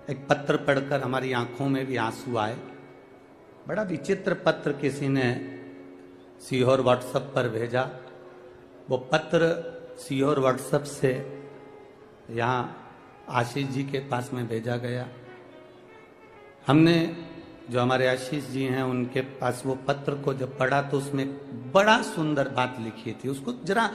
एक पत्र पढ़कर हमारी आंखों में भी आंसू आए। बड़ा विचित्र पत्र किसी ने सीहोर व्हाट्सएप पर भेजा। वो पत्र सीहोर व्हाट्सएप से यहाँ आशीष जी के पास में भेजा गया। हमने जो हमारे आशीष जी हैं उनके पास वो पत्र को जब पढ़ा तो उसमें बड़ा सुंदर बात लिखी थी। उसको जरा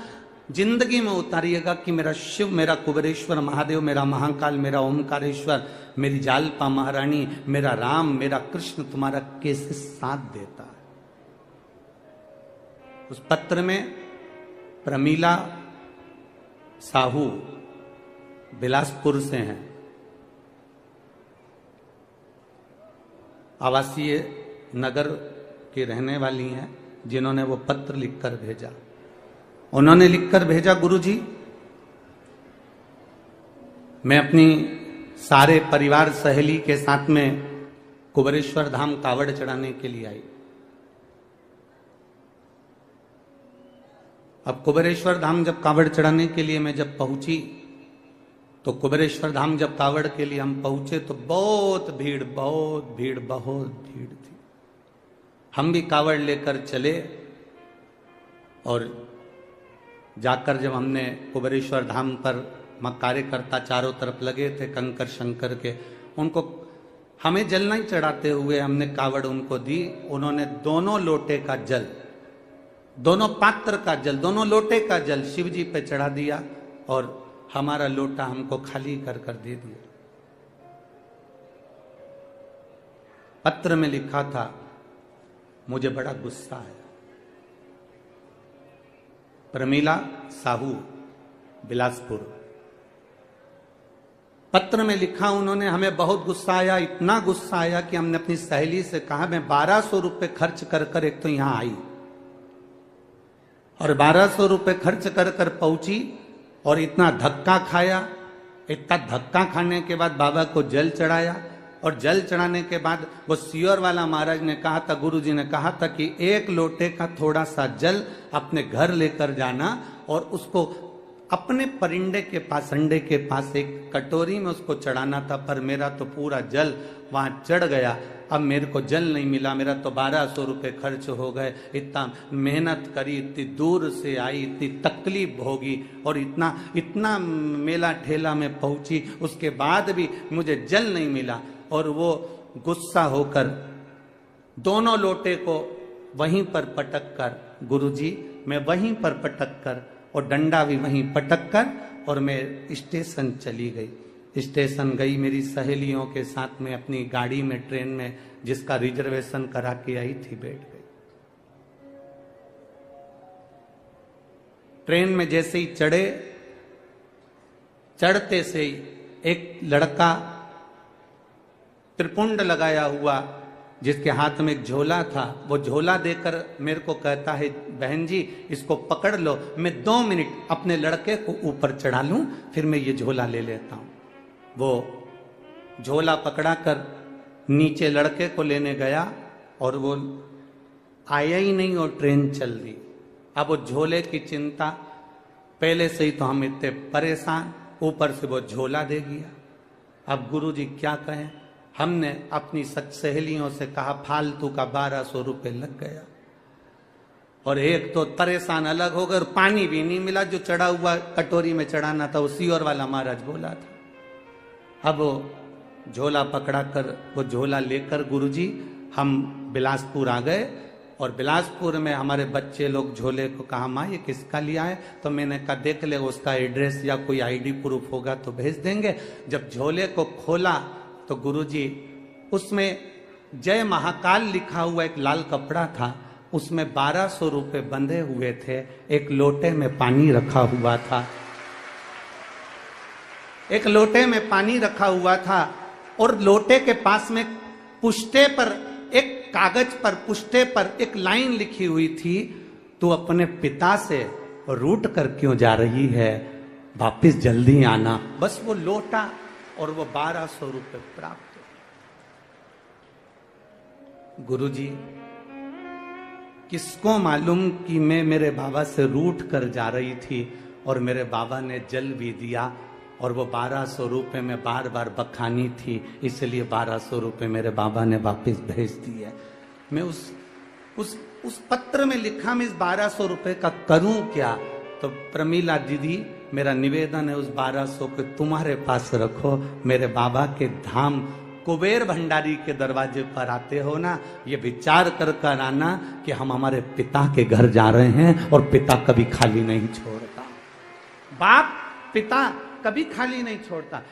जिंदगी में उतारिएगा कि मेरा शिव, मेरा कुबेरेश्वर महादेव, मेरा महाकाल, मेरा ओमकारेश्वर, मेरी जालपा महारानी, मेरा राम, मेरा कृष्ण तुम्हारा कैसे साथ देता है। उस पत्र में प्रमीला साहू बिलासपुर से हैं, आवासीय नगर की रहने वाली हैं, जिन्होंने वो पत्र लिखकर भेजा। उन्होंने लिखकर भेजा, गुरुजी मैं अपनी सारे परिवार सहेली के साथ में कुबेरेश्वर धाम कावड़ चढ़ाने के लिए आई। अब कुबेरेश्वर धाम जब कावड़ चढ़ाने के लिए मैं जब पहुंची तो कुबेरेश्वर धाम जब कावड़ के लिए हम पहुंचे तो बहुत भीड़ थी। हम भी कावड़ लेकर चले और जाकर जब हमने कुबेरेश्वर धाम पर कार्यकर्ता चारों तरफ लगे थे कंकर शंकर के, उनको हमें जल नहीं चढ़ाते हुए हमने कावड़ उनको दी। उन्होंने दोनों लोटे का जल, दोनों पात्र का जल, दोनों लोटे का जल शिव जी पे चढ़ा दिया और हमारा लोटा हमको खाली कर कर दे दिया। पत्र में लिखा था, मुझे बड़ा गुस्सा आया। प्रमीला साहू बिलासपुर, पत्र में लिखा उन्होंने, हमें बहुत गुस्सा आया, इतना गुस्सा आया कि हमने अपनी सहेली से कहा मैं 1200 रुपए खर्च कर कर एक तो यहां आई और 1200 रुपए खर्च कर कर पहुंची और इतना धक्का खाया। इतना धक्का खाने के बाद बाबा को जल चढ़ाया और जल चढ़ाने के बाद वो सीहोर वाला महाराज ने कहा था, गुरु जी ने कहा था कि एक लोटे का थोड़ा सा जल अपने घर लेकर जाना और उसको अपने परिंदे के पास, अंडे के पास एक कटोरी में उसको चढ़ाना था। पर मेरा तो पूरा जल वहां चढ़ गया, अब मेरे को जल नहीं मिला, मेरा तो 1200 रुपए खर्च हो गए। इतना मेहनत करी, इतनी दूर से आई, इतनी तकलीफ भोगी और इतना मेला ठेला में पहुंची, उसके बाद भी मुझे जल नहीं मिला। और वो गुस्सा होकर दोनों लोटे को वहीं पर पटक कर, गुरुजी मैं वहीं पर पटक कर और डंडा भी वहीं पटक कर और मैं स्टेशन चली गई। स्टेशन गई मेरी सहेलियों के साथ में अपनी गाड़ी में, ट्रेन में जिसका रिजर्वेशन करा के आई थी, बैठ गई। ट्रेन में जैसे ही चढ़े, चढ़ते से ही एक लड़का त्रिपुंड लगाया हुआ जिसके हाथ में एक झोला था, वो झोला देकर मेरे को कहता है, बहन जी इसको पकड़ लो, मैं 2 मिनट अपने लड़के को ऊपर चढ़ा लूं, फिर मैं ये झोला ले लेता हूं। वो झोला पकड़ा कर नीचे लड़के को लेने गया और वो आया ही नहीं और ट्रेन चल दी। अब वो झोले की चिंता, पहले से ही तो हम इतने परेशान, ऊपर से वो झोला दे गया। अब गुरुजी क्या कहें, हमने अपनी सहेलियों से कहा फालतू का 1200 रुपए लग गया और एक तो परेशान अलग हो गए और पानी भी नहीं मिला, जो चढ़ा हुआ कटोरी में चढ़ाना था वो सीहोर वाला महाराज बोला था। अब वो झोला पकड़ा कर, वो झोला लेकर गुरुजी हम बिलासपुर आ गए और बिलासपुर में हमारे बच्चे लोग झोले को कहा, माँ ये किसका लिया है? तो मैंने कहा देख ले, उसका एड्रेस या कोई आईडी प्रूफ होगा तो भेज देंगे। जब झोले को खोला तो गुरुजी उसमें जय महाकाल लिखा हुआ एक लाल कपड़ा था, उसमें 1200 रुपए बंधे हुए थे, एक लोटे में पानी रखा हुआ था, एक लोटे में पानी रखा हुआ था और लोटे के पास में पुष्टे पर, एक कागज पर, पुष्टे पर एक लाइन लिखी हुई थी, तू अपने पिता से रूठ कर क्यों जा रही है, वापिस जल्दी आना। बस वो लोटा और वो 1200 रुपए प्राप्त हो। गुरुजी किसको मालूम कि मैं मेरे बाबा से रूठ कर जा रही थी और मेरे बाबा ने जल भी दिया और वो 1200 रुपये में बार बार बखानी थी, इसलिए 1200 रुपये मेरे बाबा ने वापस भेज दिए। मैं उस पत्र में लिखा मैं इस 1200 रुपये का करूं क्या? तो प्रमीला दीदी, मेरा निवेदन है उस 1200 को तुम्हारे पास रखो। मेरे बाबा के धाम कुबेर भंडारी के दरवाजे पर आते हो ना, ये विचार कर कर आना कि हम हमारे पिता के घर जा रहे हैं और पिता कभी खाली नहीं छोड़ता। बाप पिता कभी खाली नहीं छोड़ता।